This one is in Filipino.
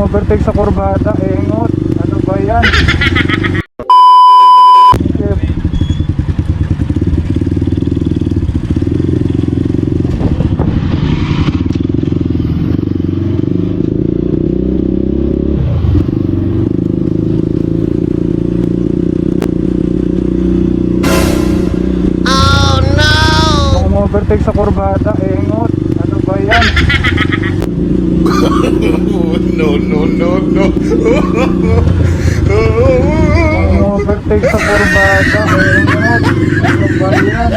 overtake sa kurbada, engot. Ano ba yan? Overtake sa kurbada, engot. Ano ba yan? No, no, no, no. Overtake sa kurbada, engot. Ano ba yan?